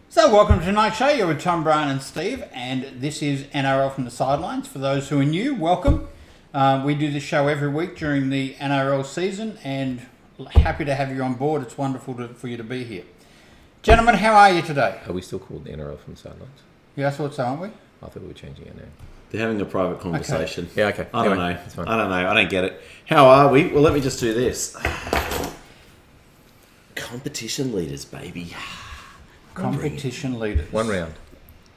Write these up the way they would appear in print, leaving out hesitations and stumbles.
So welcome to tonight's show. You're with Tom, Brian and Steve, and this is NRL from the Sidelines. For those who are new, welcome. We do this show every week during the NRL season, and happy to have you on board. It's wonderful for you to be here. Gentlemen, how are you today? Are we still called the NRL from the Sidelines? Yeah, I thought so, aren't we? I thought we were changing it now. They're having a private conversation. Okay. Yeah, okay. I don't Anyway, know. it's fine. I don't know. I don't get it. How are we? Well, let me just do this. Competition leaders, baby. Competition leaders. One round.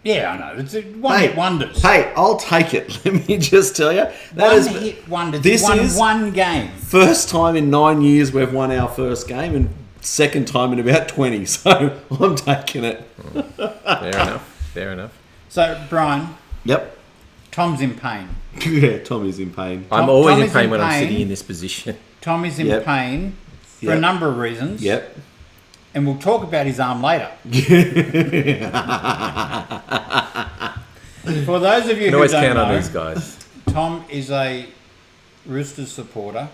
Yeah, I know. It's one-hit wonders. Hey, I'll take it. Let me just tell you. One-hit wonders. This won is one game. First time in 9 years we've won our first game, and second time in about 20. So I'm taking it. Fair enough. So, Brian, Yep. Tom's in pain. Yeah, Tommy's in pain. I'm always in Tommy's pain in when I'm pain. sitting in this position. Tom is in Yep. pain for a Yep. number of reasons. Yep. And we'll talk about his arm later. For those of you Can who always don't count know, on these guys. Tom is a Roosters supporter.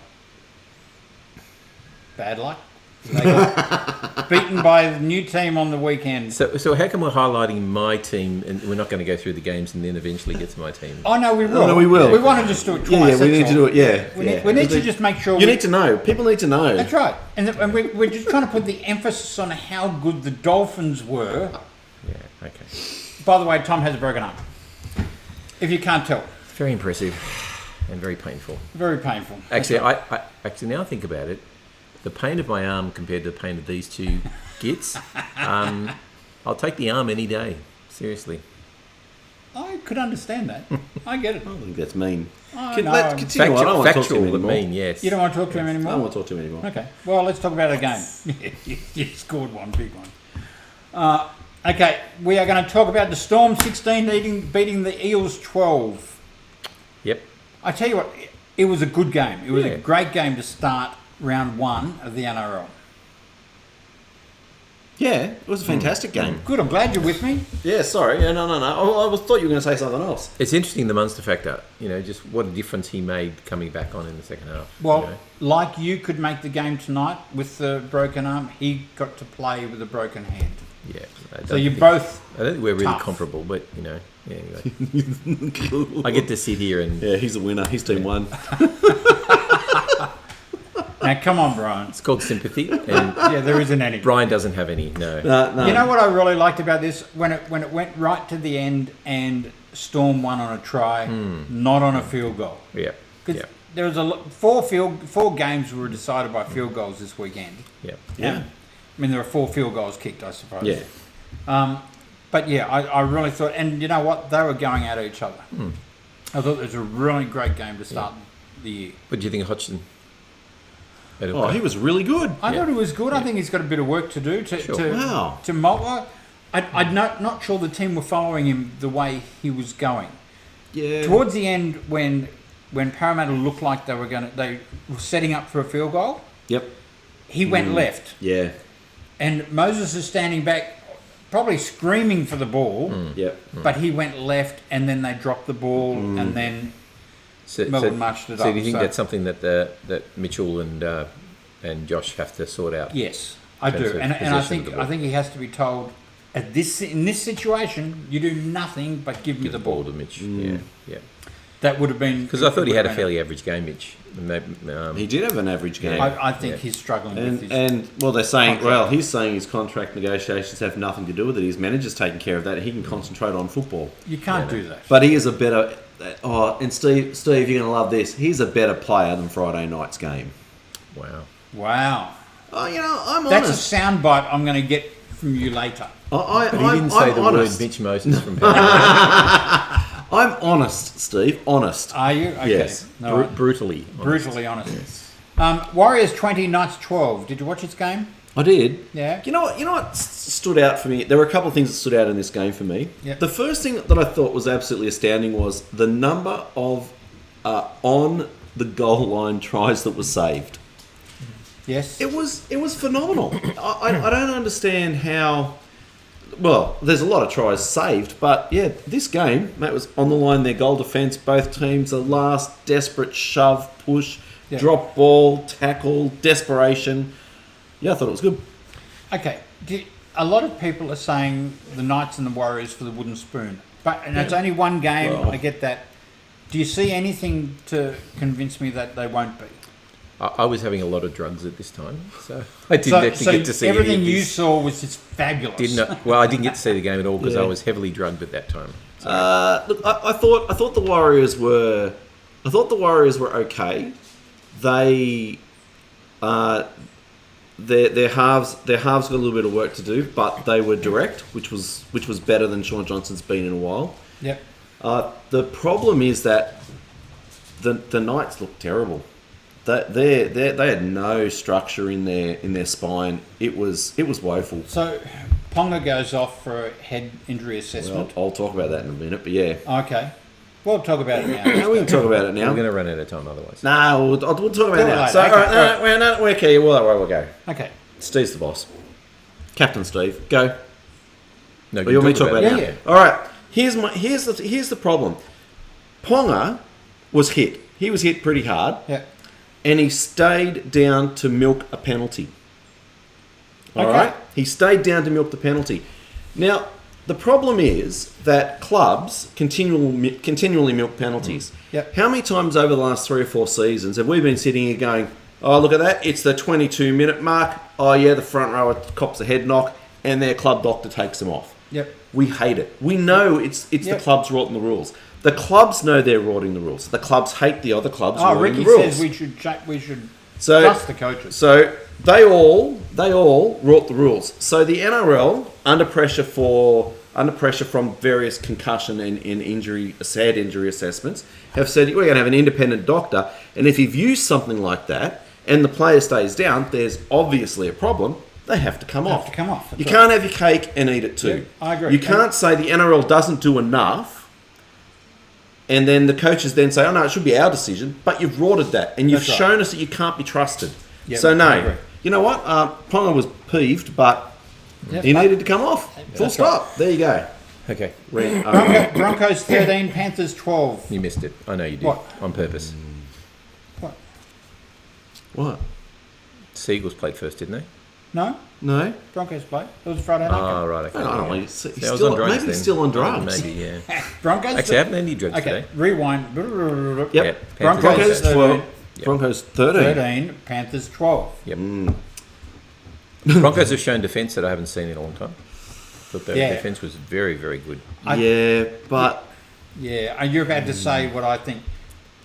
Bad luck. They got beaten by the new team on the weekend. So how come we're highlighting my team and we're not going to go through the games and then eventually get to my team? Oh, no, we will. no, we will. We want to just do it twice. Yeah, we that's need all. to do it. Yeah. We need to just make sure You need to know. People need to know. That's right. And we're just trying to put the emphasis on how good the Dolphins were. Yeah, okay. By the way, Tom has a broken arm. If you can't tell. Very impressive and very painful. Very painful. Actually, I actually now think about it, the pain of my arm compared to the pain of these two gits, I'll take the arm any day. Seriously. I could understand that. I get it. I think that's mean. Oh, Let's no. continue on. I don't want to talk to Factual him but anymore. mean, yes. You don't want to talk to him I anymore? don't want to talk to him anymore. Okay. Well, let's talk about a game. You scored one big one. Okay, we are going to talk about the Storm 16 beating the Eels 12. Yep. I tell you what, it was a good game. It was Yeah. a great game to start round one of the NRL. Yeah, it was a fantastic game. Good, I'm glad you're with me. Yeah, sorry. Yeah, no. I thought you were going to say something else. It's interesting, the Munster factor. You know, just what a difference he made coming back on in the second half. Well, you know? like you could make the game tonight with the broken arm, he got to play with a broken hand. Yeah. So you're both... I don't think we're really tough. comparable, but, you know, yeah, anyway. I get to sit here and... Yeah, he's a winner. He's team one. Now, come on, Brian. It's called sympathy, and Yeah, there isn't any. Brian doesn't have any, no. No. You know what I really liked about this? When it went right to the end and Storm won on a try, not on a field goal. Yeah, Because yeah, there was four games were decided by field goals this weekend. yeah. Yeah. I mean, there were 4 field goals kicked, I suppose. Yeah. But yeah, I really thought, and you know what? They were going at each other. I thought it was a really great game to start the year. What do you think of Hodgson? Oh, he was really good. I thought it was good. I think he's got a bit of work to do Wow. to mold. I'm not sure the team were following him the way he was going. Yeah. Towards the end, when Parramatta looked like they were setting up for a field goal, Yep. he went left, Yeah. and Moses is standing back, probably screaming for the ball, Yep. but he went left, and then they dropped the ball, and then Melbourne marched it so up. do you think So- that's something that Mitchell and Josh have to sort out? Yes, I Terms do, of and I possession of the think ball. he has to be told in this situation, you do nothing but give me Give the the ball ball. to Mitch. Yeah, yeah. That would have been Because I thought he had a fairly average game, Mitch. And maybe, He did have an average game. I think Yeah. he's struggling with his. And well, they're saying, contract. he's saying his contract negotiations have nothing to do with it. His manager's taking care of that. He can concentrate on football. You can't do that. But he is a better. And Steve, you're going to love this. He's a better player than Friday night's game. wow. Wow, Oh, I'm that's honest. a soundbite I'm going to get from you later. I, But he didn't say the honest. word Mitch Moses from Parramatta. I'm honest, Steve. Honest. Are you? Okay. Yes. No, Brutally. brutally honest. Warriors 20, Knights 12. Did you watch this game? I did. Yeah. You know what stood out for me? There were a couple of things that stood out in this game for me. Yep. The first thing that I thought was absolutely astounding was the number of on the goal line tries that was saved. Yes. It was phenomenal. I don't understand how. Well, there's a lot of tries saved, but yeah, this game, mate, was on the line. Their goal defence, both teams, the last desperate shove, push, Yeah. drop ball, tackle, desperation. Yeah, I thought it was good. Okay. a lot of people are saying the Knights and the Warriors for the wooden spoon. But and it's only one game, Well. I get that. Do you see anything to convince me that they won't be? I was having a lot of drugs at this time, so I didn't actually get to see everything any of you this. saw was just fabulous. I didn't get to see the game at all because Yeah. I was heavily drugged at that time. So, Look, I thought the Warriors were okay. They their halves got a little bit of work to do, but they were direct, which was better than Sean Johnson's been in a while. Yep. The problem is that the Knights look terrible. They had no structure in their spine. It was woeful. So Ponga goes off for a head injury Well, assessment. I'll talk about that in a minute, but yeah. Okay. We'll talk about it now. No, we can talk about it now. we're going to run out of time otherwise. No, we'll talk about Do it it now. later. So, Okay, all right, no, we're okay. We'll go. Okay. Steve's the boss. Captain Steve, go. No, Or you want me to talk about it it. now? Yeah. All right. Here's the problem. Ponga was hit. He was hit pretty hard, Yeah. and he stayed down to milk a penalty. All Okay. right. He stayed down to milk the penalty. Now, the problem is that clubs continually milk penalties. Yep. How many times over the last 3 or 4 seasons have we been sitting here going, oh, look at that, it's the 22-minute mark. Oh, yeah, the front rower cops a head knock, and their club doctor takes them off. Yep. We hate it. We know it's the Yep. clubs rorting the rules. The clubs know they're rorting the rules. The clubs hate the other clubs Oh, rorting Ricky the rules. says we should So- trust the coaches. So they all wrought the rules. So the NRL, under pressure from various concussion and sad injury assessments, have said we're going to have an independent doctor, and if he views something like that and the player stays down, there's obviously a problem. They have to come They off. have to come off, that's You right. can't have your cake and eat it too. Yeah, I agree. You can't say the NRL doesn't do enough. And then the coaches then say, oh no, it should be our decision. But you've rorted that. And you've That's right. shown us that you can't be trusted. Yep, So I no. agree. You know what? Ponga was peeved, but Yep. he needed to come off. Full That's stop. There you go. Okay, Broncos 13, Panthers 12. you missed it. I know you did. What? On purpose. What? What? Seagulls played first, didn't they? No? No? Broncos play. It was Friday night. Oh, right. Okay. I don't know. Yeah. He's See, I still, was on drugs maybe he's then. still on Oh, drugs. maybe, yeah. Broncos. Actually, I haven't had any drugs Okay, today. rewind. Yep. Yeah, Broncos Broncos 13. 12. Yep. Broncos 13. 13, Panthers 12. Yep. Broncos have shown defence that I haven't seen in a long time. Thought their Yeah. defence was very, very good. Yeah, but Yeah, you're about to say what I think.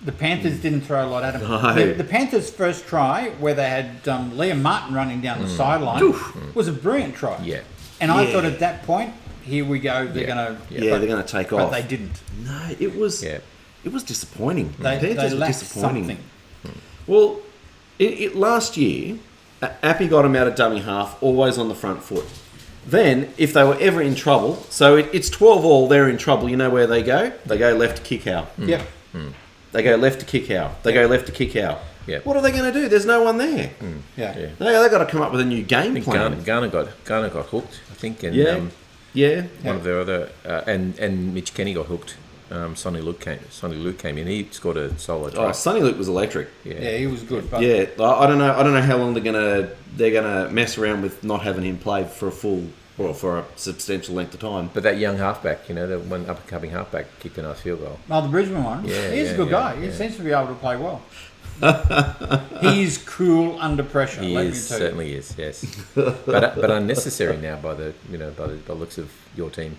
The Panthers didn't throw a lot at him. No. The Panthers' first try, where they had Liam Martin running down the sideline, was a brilliant try. Yeah. And I Yeah. thought at that point, here we go, they're Yeah. going to... yeah, they're going to take But off. they didn't. No, it was Yeah. disappointing. They Panthers were lacked disappointing. something. Well, last year, Appy got him out of dummy half, always on the front foot. Then, if they were ever in trouble, so it's 12 all, they're in trouble. You know where they go? They go left to kick out. Yep. They go left to kick out. They go left to kick out. Yep. What are they going to do? There's no one there. Yeah. Yeah. They got to come up with a new game I think plan. Garner got hooked, I think, and Yeah. Yeah. one of their other and Mitch Kenny got hooked. Sonny Luke came in. He scored a solo try. Oh, Sonny Luke was electric. Yeah, he was good. But Yeah, I don't know how long they're gonna mess around with not having him play for a substantial length of time. But that young halfback, the one up-and-coming halfback, kicked a nice field goal. Oh, the Brisbane one? Yeah, He's a good yeah, guy. yeah. He seems to be able to play well. He's cool under pressure. He let is, me tell certainly is, yes. but unnecessary now by the looks of your team.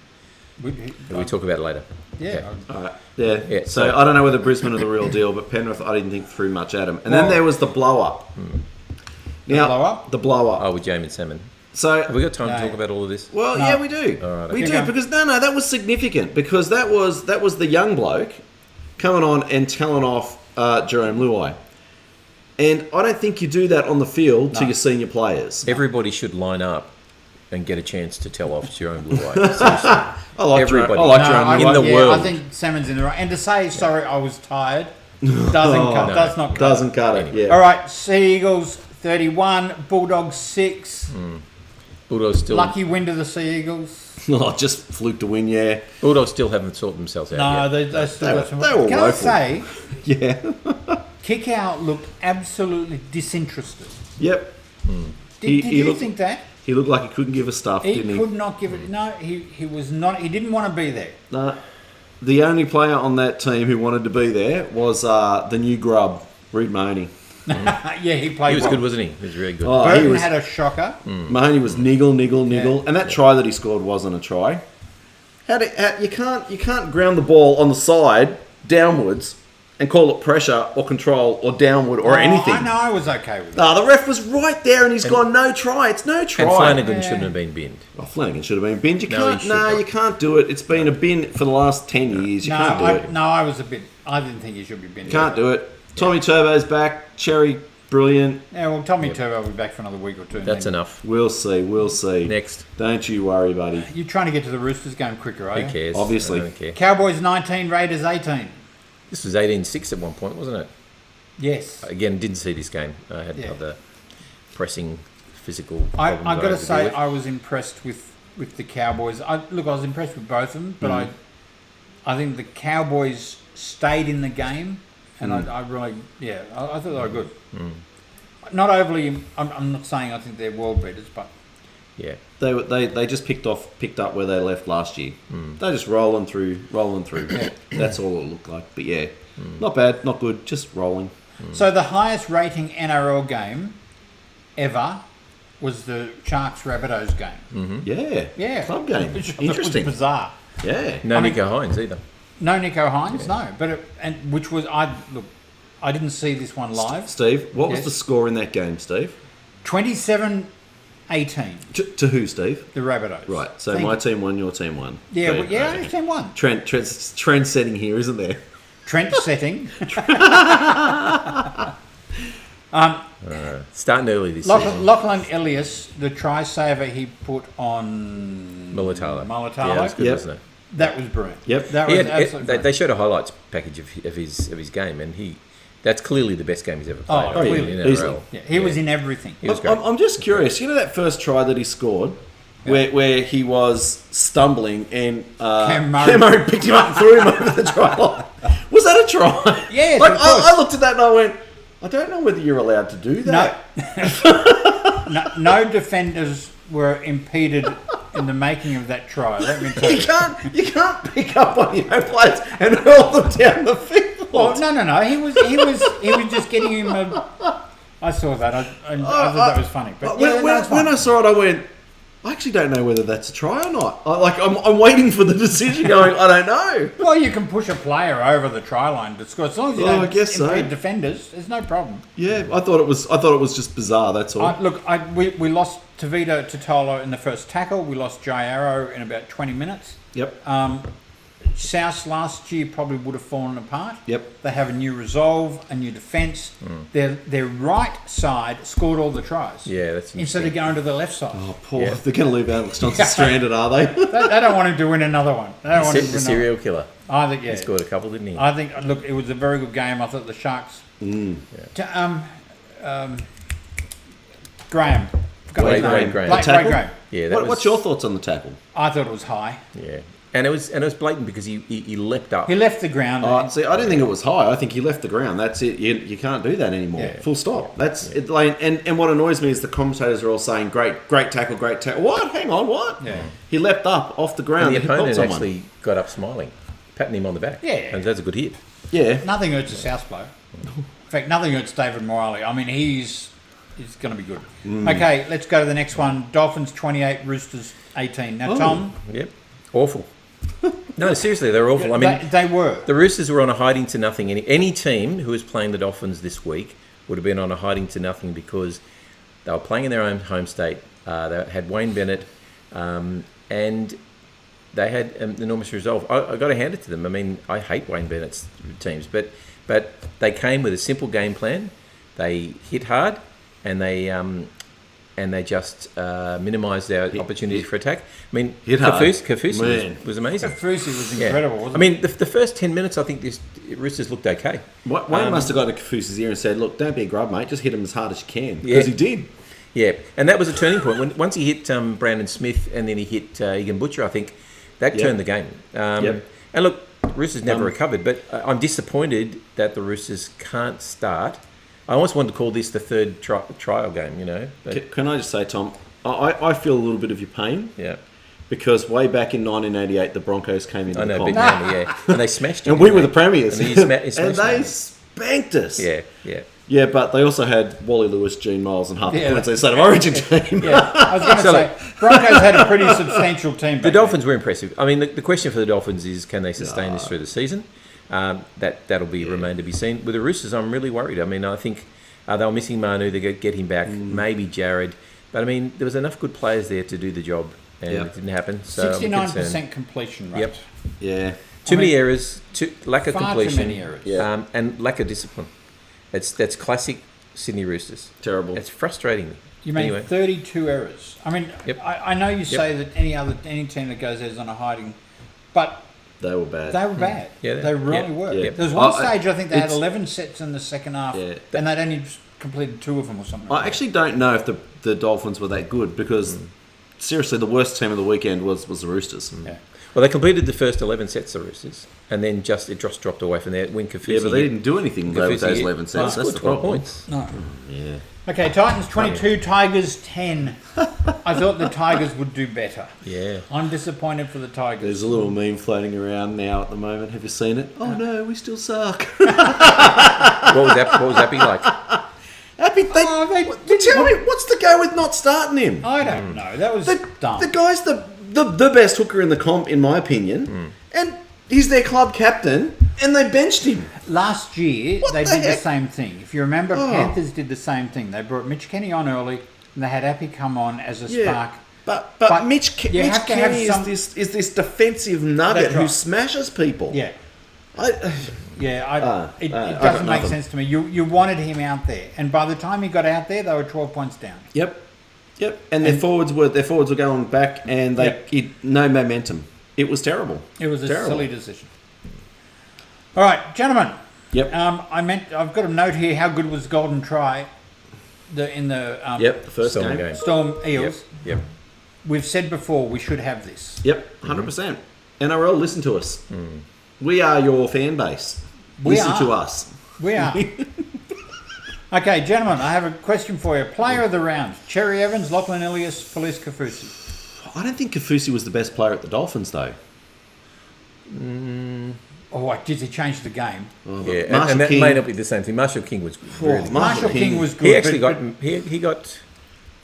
you. We talk about it later. Yeah. Okay. Yeah. Yeah, So so- I don't know whether Brisbane are the real deal, but Penrith I didn't think threw much at him. And then Well- there was the blow up. Now blow up? the blow up. Oh, with Jamin Salmon. So Have we got time No. to talk about all of this? well, No. yeah, we do. All right, we okay. do Okay. because no, that was significant because that was the young bloke coming on and telling off Jerome Luai. And I don't think you do that on the field to No. your senior players. Everybody should line up and get a chance to tell off Jerome Blue Eye. Seriously. I like Everybody. Jerome. I like No, Jerome I, Luai. in the yeah, world. I think Salmon's in the right. And to say, sorry, I was tired, doesn't cut. no. Does not cut. Doesn't cut it. Yeah. All right, Sea Eagles 31, Bulldogs 6. Bulldogs still Lucky win to the Sea Eagles. Oh, just fluke to win. Yeah. Bulldogs still haven't sorted themselves out No, yet. they still They got some. were- they were Can I woeful. say, Yeah. Kick Out looked absolutely disinterested. Yep. Did He you looked- think that? He looked like he couldn't give a stuff, He didn't he? could not give it. No, he was not. He didn't want to be there. No. The only player on that team who wanted to be there was the new grub, Reed Mahoney. Yeah, he played. He was well. good, wasn't he? He was really good. Oh, Burton he was, had a shocker. Mahoney was niggle, Yeah. and that try that he scored wasn't a try. You can't ground the ball on the side downwards and call it pressure or control or downward or anything. I know. I was okay with it. No, the ref was right there and he's gone, no try. It's no try. And Flanagan shouldn't have been binned. Oh, Flanagan should have been binned. You No, he can't. should No, not. you can't do it. It's been a bin for the last 10 years. You can't do it. I was a bit. I didn't think he should be been. Can't do it. Tommy Turbo's back. Cherry, brilliant. Yeah, well, Tommy Turbo will be back for another week or two. and That's then- enough. We'll see. We'll see. Next. Don't you worry, buddy. You're trying to get to the Roosters game quicker, are you? Who cares? Obviously. I don't care. Cowboys 19, Raiders 18. This was 18-6 at one point, wasn't it? Yes. Again, didn't see this game. I had Yeah. other pressing physical I've problems got to had deal say, with. I was impressed with the Cowboys. I was impressed with both of them, but I think the Cowboys stayed in the game, and I really, I thought they were good. Not overly. I'm not saying I think they're world beaters, but Yeah. They just picked up where they left last year. They're just rolling through. That's all it looked like. But yeah, not bad, not good, just rolling. So the highest rating NRL game ever was the Sharks Rabbitohs game. Yeah, Yeah, club game. Which was Interesting. bizarre. Yeah, No I mean- Nico Hines either. No Nico Hines, no, but which was I didn't see this one live. Steve, what was Yes. the score in that game, Steve? 27-18, To who, Steve? the Rabbitohs. Right. So Thank my you. team won, your team won. Yeah, But, well, yeah, team one. Trend setting here, isn't there? Trent setting. Starting early this season. Lachlan Elias, the try saver he put on Mulatalo. Mulatalo. Yeah, it was good, Yep. wasn't it? That was brilliant. Yep. That He was had- absolutely they showed a highlights package of his game, and that's clearly the best game he's ever played. Oh, clearly. in Easily. NRL. Yeah, he was in everything. He was great. I'm just curious. You know that first try that he scored, where he was stumbling and Cam Cam Murray. Murray picked him up and threw him over the try line. Was that a try? Yes, Like of course. I looked at that and I went, I don't know whether you're allowed to do that. No defenders were impeded in the making of that try. Let me tell you. You can't pick up on your own players and hurl them down the field. Oh, no. He was just getting him I saw that. I thought that was funny. But yeah, When I saw it, I went, I actually don't know whether that's a try or not. I'm waiting for the decision going, I don't know. well, you can push a player over the try line to score. As long as you Oh, I don't guess so. impede defenders, there's no problem. Yeah, I thought it was just bizarre, that's all. We lost Tavita Totolo in the first tackle. We lost Jai Arrow in about 20 minutes. Yep. South last year probably would have fallen apart. Yep. They have a new resolve, a new defence. Their right side scored all the tries. Yeah, that's instead of going to the left side. Oh, poor. Yeah. They're going to leave Alex Johnson stranded, are they? They don't want him to win another one. They don't want him to the win serial killer. I think, yeah. He scored a couple, didn't he? I think, look, it was a very good game. I thought the Sharks. Graham. Forgot his Wade name. Graham. Blake Tackle? Graham. Yeah, that was, What's your thoughts on the tackle? I thought it was high. Yeah, and it was blatant because he leapt up. He left the ground. See, I didn't think it was high. I think he left the ground. That's it. You can't do that anymore. Yeah. Full stop. That's it. Like, and what annoys me is the commentators are all saying, great tackle, great tackle. What? Hang on, what? Yeah. He leapt up off the ground. And the He popped opponent someone. actually got up smiling, patting him on the back. Yeah. And that's a good hit. Yeah. Nothing hurts a South blow. In fact, nothing hurts David Morley. I mean, he's going to be good. Okay, let's go to the next one. Dolphins 28, Roosters 18. Now, Tom, Yep. Awful. No, seriously, they were awful. I mean, they were. the Roosters were on a hiding to nothing. Any team who was playing the Dolphins this week would have been on a hiding to nothing because they were playing in their own home state. They had Wayne Bennett, and they had enormous resolve. I got to hand it to them. I mean, I hate Wayne Bennett's teams, but they came with a simple game plan. They hit hard, and they just minimised their opportunities for attack. I mean, Hit hard. Kafusi was amazing. Kafusi was Yeah. incredible, wasn't I mean, the first 10 minutes, I think this Roosters looked okay. Wayne must have got to Kafusi's ear and said, look, don't be a grub, mate. Just hit him as hard as you can. Yeah. Because he did. Yeah, and that was a turning point. Once he hit Brandon Smith and then he hit Egan Butcher, I think that turned the game. Yep. And look, Roosters never recovered, but I'm disappointed that the Roosters can't start. I almost wanted to call this the third trial game, you know. But Can I just say, Tom, I feel a little bit of your pain. Yeah. Because way back in 1988, the Broncos came into I the know, comp. Big Mammy, yeah. And they smashed you. And we were the premiers. And, And they spanked us. Yeah, yeah. Yeah, but they also had Wally Lewis, Gene Miles, and half the Yeah. Queensland State of Origin team. Yeah, I was going to So, say, Broncos had a pretty substantial team. The Dolphins were impressive. I mean, the question for the Dolphins is, can they sustain this through the season? That'll be remain to be seen. With the Roosters, I'm really worried. I mean, I think they were missing Manu. They get him back. Maybe Jared. But, I mean, there was enough good players there to do the job, and it didn't happen. So 69% completion rate. Yep. Yeah. Too many errors, lack of Far completion, too many errors. Yeah. and lack of discipline. That's classic Sydney Roosters. Terrible. It's frustrating me. You made Anyway. 32 errors. I mean, Yep. I know you say that any team that goes there is on a hiding, but They were bad. they were bad. Yeah, they really were. Yeah. There was one I- stage I think they had it's- 11 sets in the second half, Yeah. and they'd only completed 2 of them or something. I actually don't know if the Dolphins were that good because, seriously, the worst team of the weekend was the Roosters. Yeah. Well, they completed the first 11 sets of Roosters, and then it just dropped away from there. When Kafusi Yeah, but they didn't do anything though with those Kafusi- 11 Well, sets. they That's scored the 12 problem. points. No. Yeah. Okay, Titans 22, Tigers 10. I thought the Tigers would do better. Yeah. I'm disappointed for the Tigers. There's a little meme floating around now at the moment. Have you seen it? Oh no, we still suck. What was that be like? Happy tell me, what's the go with not starting him? I don't know. That was dumb. The guy's the best hooker in the comp, in my opinion, and he's their club captain, and they benched him. Last year, What they the did the heck? same thing. If you remember, Oh. Panthers did the same thing. They brought Mitch Kenny on early, and they had Appy come on as a spark. But Mitch you have to have Kenny some- is this defensive nugget That's who right. smashes people. Yeah, I it I've got doesn't make nothing. sense to me. You wanted him out there, and by the time he got out there, they were 12 points down. Yep. And their forwards were going back, and no momentum. It was terrible. It was a Terrible. silly decision. All right, gentlemen. Yep. I've got a note here. How good was Golden Try? The first Storm game. game. Storm Yep. Eels. Yep. We've said before we should have this. Yep, 100%. NRL, listen to us. We are your fan base. We listen are. to us. We are. Okay, gentlemen, I have a question for you. Player of the round: Cherry Evans, Lachlan Ilias, Felice Kafusi. I don't think Kafusi was the best player at the Dolphins, though. Oh, did he change the game? Yeah, Marshall and that King- may not be the same thing. Marshall King was really Marshall King was good. He actually but- got he got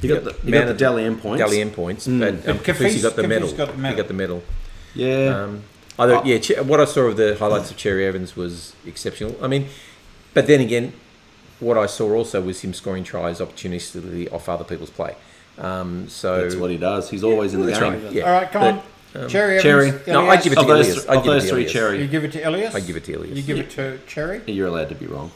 He got the Dally M points. Dally M points, but But Kafusi got the Kafusi medal. got the medal. He got the medal. Yeah. What I saw of the highlights of Cherry Evans was exceptional. I mean, but then again, what I saw also was him scoring tries opportunistically off other people's play. So That's what he does. He's always in the that's game. right. Yeah. All right, come on. Cherry Evans. Cherry. No, Ilias. I'd give it to Of those, Ilias. I'd of give it those to three, Ilias. Cherry. You give it to Ilias? I'd give it to Ilias. You give it to Cherry? You're allowed to be wrong.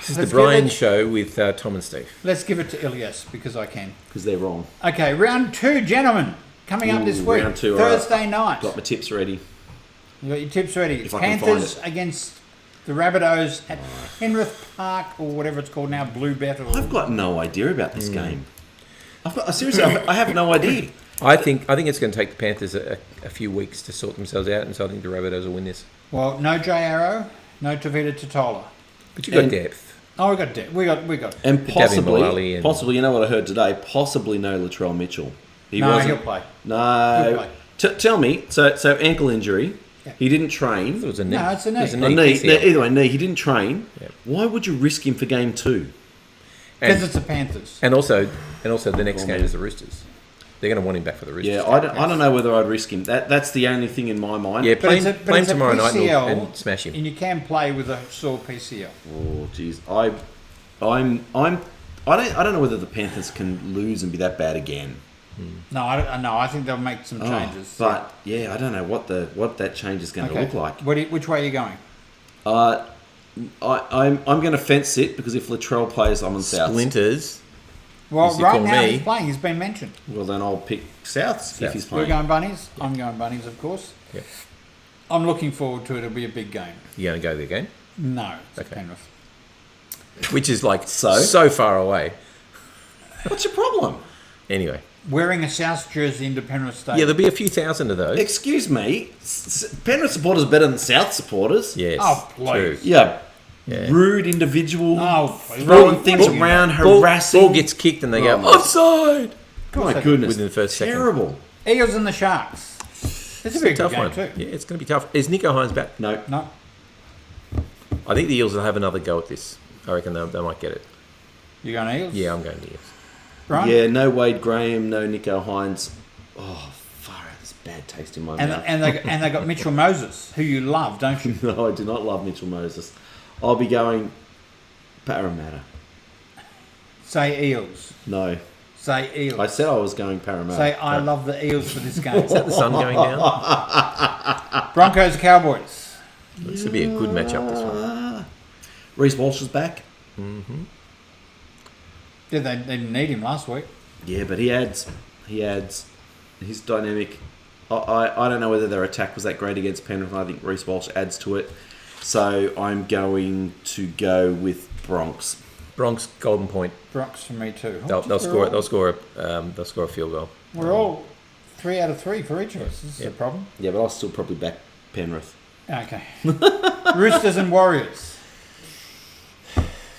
This is Let's the Brian give it- show with Tom and Steve. Let's give it to Ilias because I can. Because they're wrong. Okay, round 2, gentlemen. Coming up this week. round 2, all right. Thursday night. Got my tips ready. You got your tips ready. If I can Panthers find against the Rabbitohs at Penrith Park, or whatever it's called now, Blue Bet. Or I've got no idea about this game. Seriously, I have no idea. I think it's going to take the Panthers a few weeks to sort themselves out, and so I think the Rabbitohs will win this. Well, no J Arrow, no Tavita Totola. But you've got And- depth. Oh, we got depth. We got. And Davin Mullally possibly, you know what I heard today? Possibly no Latrell Mitchell. No, he'll play. No. He'll play. Tell me, so ankle injury, Yeah. he didn't It train. was a knee. No, it's a knee. It was A knee, PCL. either way, knee, he didn't train. Yeah. Why would you risk him for game 2? Because And, it's the Panthers. and also the next game is the Roosters. They're going to want him back for the Roosters. Yeah, I don't know whether I'd risk him. That's the only thing in my mind. Yeah, But play it's a- him, but play him it's a tomorrow night PCL, and smash him. And you can play with a sore PCL. Oh, jeez. I don't know whether the Panthers can lose and be that bad again. No, I think they'll make some changes. But yeah, I don't know what that change is going to look like. Which way are you going? I'm going to fence sit because if Latrell plays, I'm on South. Splinters. Well, Yes, you right call now me. he's playing. He's been mentioned. Well, then I'll pick Souths if he's We're playing. going bunnies. I'm going bunnies, of course. Yeah. I'm looking forward to it. It'll be a big game. You going to go there again? No, it's Okay. Penrith. Which is like So? so far away. What's your problem? Anyway. Wearing a South jersey into Penrith Stadium. Yeah, there'll be a few thousand of those. Excuse me, Penrith supporters are better than South supporters. Yes. Oh, please. True. Yeah, Yeah. rude individual, Oh, throwing things what- around, harassing. Ball gets kicked and they go, my- offside! My they goodness, Within the first second. terrible. Eels and the Sharks. It's a It's a very tough good game one. too. Yeah, it's going to be tough. Is Nico Hines back? No, No. I think the Eels will have another go at this. I reckon they might get it. You going Eels? Yeah, I'm going to Eels. Right? yeah, no Wade Graham, no Nico Hines. Oh, far out, there's bad taste in my And, mouth. and they got Mitchell Moses, who you love, don't you? No, I do not love Mitchell Moses. I'll be going Parramatta. Say Eels. No, Say Eels. I said I was going Parramatta. Say I love the Eels for this game. Is that the sun going down? Broncos Cowboys. This would be a good matchup, this one. Reece Walsh is back. Yeah, they didn't need him last week. Yeah, but he adds his dynamic. I don't know whether their attack was that great against Penrith. I think Reece Walsh adds to it. So I'm going to go with Bronx. Bronx, Golden Point. Bronx for me too. They'll score a field goal. We're all 3 out of 3 for each of us. This is a problem. Yeah, but I'll still probably back Penrith. Okay. Roosters and Warriors.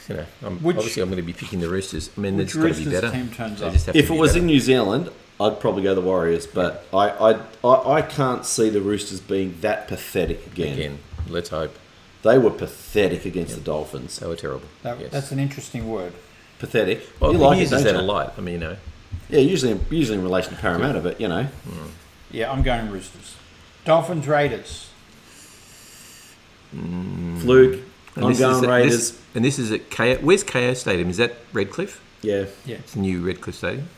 You know, Which- obviously I'm going to be picking the Roosters. I mean, Which it's got to be Roosters better. team turns They up? just have to If it be was better. in New Zealand, I'd probably go the Warriors. But I can't see the Roosters being that pathetic Again, let's hope. They were pathetic against the Dolphins. They were terrible. That's Yes. an interesting word. Pathetic. Well, you he like it, uses don't that a you? lot. I mean, you know. Yeah, usually in relation to Parramatta, but you know. Yeah, I'm going Roosters. Dolphins Raiders. Fluke. And I'm this going is Raiders. This is at KO. Where's KO Stadium? Is that Redcliffe? Yeah. Yeah. It's the new Redcliffe Stadium.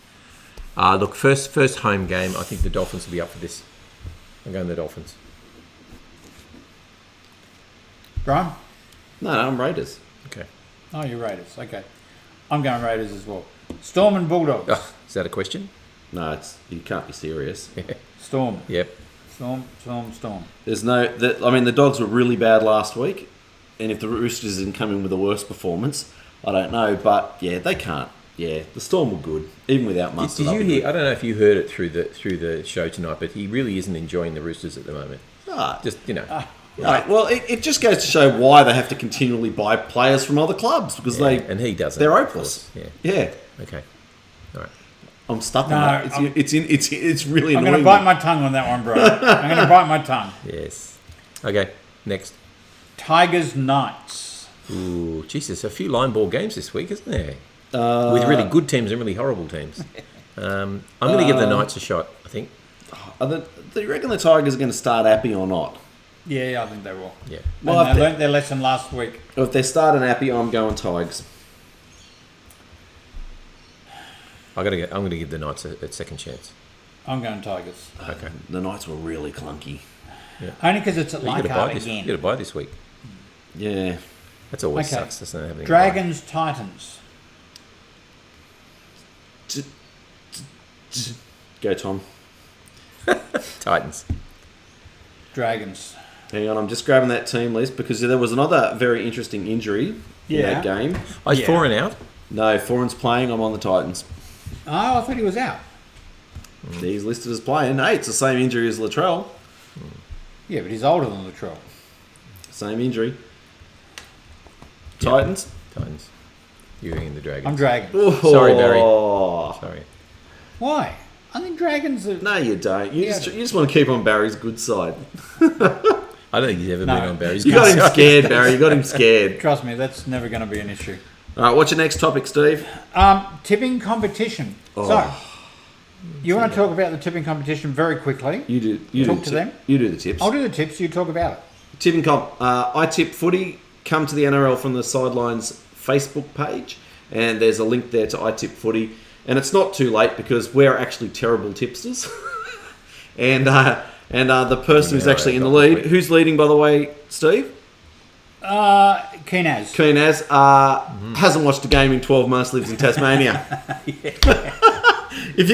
Look, first home game. I think the Dolphins will be up for this. I'm going the Dolphins. Brian? No, I'm Raiders. Okay. Oh, you're Raiders. Okay. I'm going Raiders as well. Storm and Bulldogs. Oh, is that a question? No, you can't be serious. Storm. Yep. Storm. There's the Dogs were really bad last week, and if the Roosters didn't come in with a worse performance, I don't know, but yeah, they can't. Yeah, the Storm were good, even without Munster. Did you they'll be hear? good. I don't know if you heard it through the show tonight, but he really isn't enjoying the Roosters at the moment. Ah, Just right, well, it just goes to show why they have to continually buy players from other clubs because and he doesn't. they're of hopeless. course. Yeah. Yeah. Okay. All right. I'm stuck No, on that. It's really I'm annoying. going to bite my tongue on that one, Brian. I'm going to bite my tongue. Yes. Okay. Next. Tigers Knights. Ooh, Jesus, a few line ball games this week, isn't there? With really good teams and really horrible teams. I'm going to give the Knights a shot, I think. Do you reckon the Tigers are going to start Appy or not? Yeah, I think they will. Yeah. Well, And if they they- learnt their lesson last week. If they're starting Appy, I'm going Tigers. I'm going to give the Knights a second chance. I'm going Tigers. Okay. The Knights were really clunky. Only because it's at You got to buy Leichhardt this. You got again. to buy this week. Yeah. That's always Okay. sucks, doesn't it? Having to Dragons Titans. Go, Tom. buy. Titans. Dragons. Hang on, I'm just grabbing that team list because there was another very interesting injury in that game. Oh, he's Yeah. 4 and out. No, Foreign's playing. I'm on the Titans. Oh, I thought he was out. He's listed as playing. Hey, it's the same injury as Latrell. Yeah, but he's older than Latrell. Same injury. Titans. Titans. You're in the Dragons. I'm Dragons. Sorry, Barry. Oh. Sorry. Why? I think Dragons are... No, you don't. You Yeah. just want to keep on Barry's good side. I don't think he's ever No. been on Barry's You good got him side. scared, Barry. You got him scared. Trust me, that's never going to be an issue. All right, what's your next topic, Steve? Tipping competition. Oh. So, you want to talk about the tipping competition very quickly? You do. You Talk do to the them. You do the tips. I'll do the tips, you talk about it. Tipping comp. I tip footy. Come to the NRL from the Sidelines Facebook page, and there's a link there to I tip footy. And it's not too late because we're actually terrible tipsters. and the person who's actually in the lead, who's leading, by the way, Steve? Keenaz. Keenaz hasn't watched a game in 12 months. Lives in Tasmania. if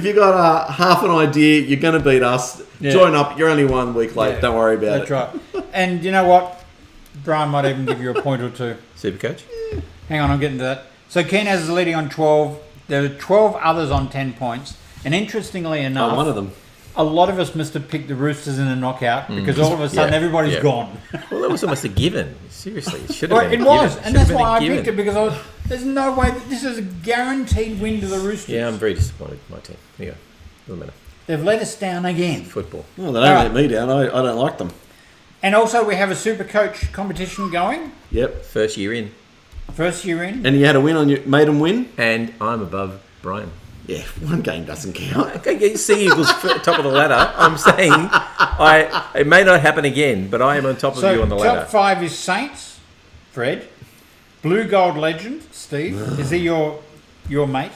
you got half an idea, you're going to beat us. Yeah. Join up. You're only 1 week late. Yeah, Don't worry about That's it. right. And you know what? Brian might even give you a point or two. Supercoach? Hang on, I'm getting to that. So Keenaz is leading on 12. There are 12 others on 10 points. And interestingly enough... I'm one of them. a lot of us must have picked the Roosters in a knockout because all of a sudden Yeah, everybody's yeah. gone. Well, that was almost a given. Seriously, it should have Well, been. it a was, given. and Should have that's been a why I given. picked it because there's no way that this is a guaranteed win to the Roosters. Yeah, I'm very disappointed with my team. Here, doesn't matter. They've let us down again. Football. Well, they don't Alright. let me down. I don't like them. And also we have a Super Coach competition going. Yep. First year in, First year in. And you had a win on your made them win. and I'm above Brian. Yeah, one game doesn't count. Okay, Sea Eagles top of the ladder. I'm saying, it may not happen again, but I am on top of you on the ladder. top 5 is Saints, Fred. Blue Gold Legend, Steve. Is he your mate?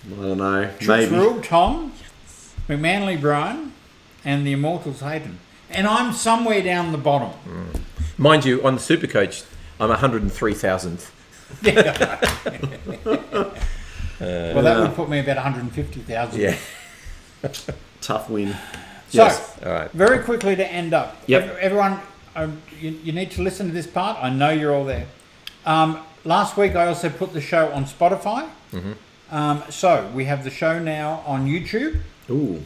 I don't know. Tricks Maybe. Rule, Tom. McManly, Brian. And the Immortals, Hayden. And I'm somewhere down the bottom. Mind you, on the Supercoach, I'm 103,000th. Well, that would put me about 150,000. Yeah. Tough win. So, Yes. All right. very quickly to end up. Yep. Everyone, you need to listen to this part. I know you're all there. Last week, I also put the show on Spotify. So, we have the show now on YouTube Ooh.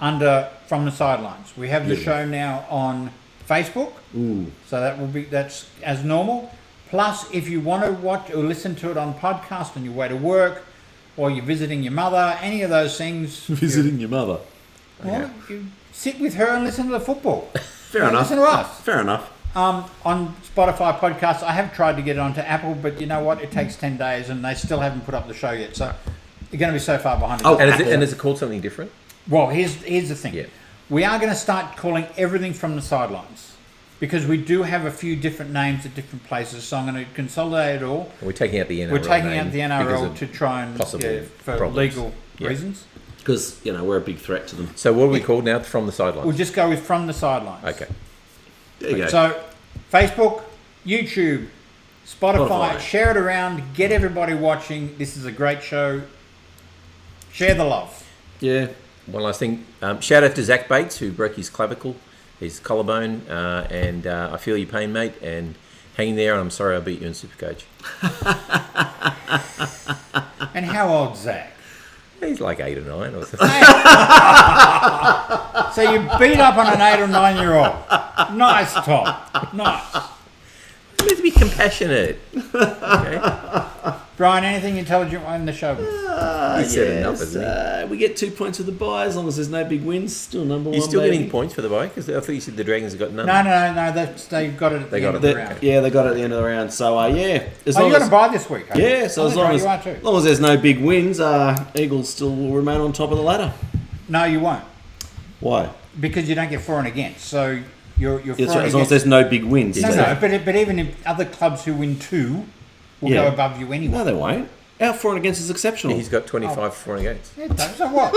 under From the Sidelines. We have the show now on Facebook. Ooh. So that's as normal. Plus, if you want to watch or listen to it on podcast on your way to work, or you're visiting your mother, any of those things, Visiting your mother. well, you sit with her and listen to the football. Fair enough. Listen to us. Fair enough. On Spotify podcasts, I have tried to get it onto Apple, but you know what? It takes 10 days, and they still haven't put up the show yet. So you're going to be so far behind. Oh, And is it called something different? Well, here's the thing. Yeah. We are going to start calling everything From the Sidelines because we do have a few different names at different places. So I'm going to consolidate it all. We're taking out the NRL. We're taking name out the because NRL of to try and possible for problems. legal Yeah. reasons. Because, we're a big threat to them. So what are we called now? From the Sidelines. We'll just go with From the Sidelines. Okay. There you go. So Facebook, YouTube, Spotify, Spotify. share it around, get everybody watching. This is a great show. Share the love. Yeah. One last thing. Shout out to Zach Bates, who broke his clavicle, his collarbone, and I feel your pain, mate, and hang in there, and I'm sorry I beat you in Supercoach. And how old's Zach? He's like 8 or 9 or something. So you beat up on an 8 or 9-year-old. Nice, Tom. Nice. You need to be compassionate. Okay. Brian, anything intelligent in the show? He said enough, hasn't he? We get 2 points of the bye as long as there's no big wins. Still number He's one. still baby. getting points for the bye, because I thought you said the Dragons have got none. No. They've got it at They the got end it. of the They- round. yeah, they got it at the end of the round. So, yeah. As Oh, long you're going as, to buy this week, are you? yeah, so I as think long you are as, too. long as there's no big wins, Eagles still will remain on top of the ladder. No, you won't. Why? Because you don't get for and against. So you're for That's and right, as long as against. there's no big wins. No, So- but even if other clubs who win 2 will Yeah. go above you anyway. No, they won't. Our for and against is exceptional. He's got 25 for and against. Yeah, so what?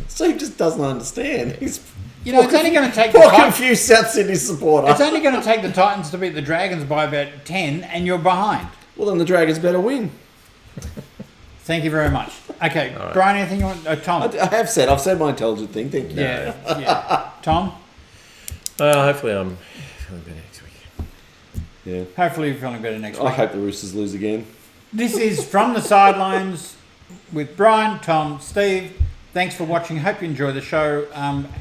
Steve just doesn't understand. He's You know, it's only going to take the poor Titans. confused South Sydney supporter. It's only going to take the Titans to beat the Dragons by about 10, and you're behind. Well, then the Dragons better win. Thank you very much. Okay, Brian, anything you want? Tom. I've said my intelligent thing. Thank you. Yeah. Tom. Hopefully I'm feeling better next week. Yeah. Hopefully you're feeling better next I week. hope the Roosters lose again. This is From the Sidelines with Brian, Tom, Steve. Thanks for watching. Hope you enjoy the show.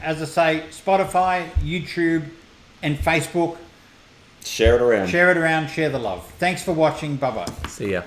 As I say, Spotify, YouTube, and Facebook. Share it around. Share it around. Share the love. Thanks for watching. Bye-bye. See ya.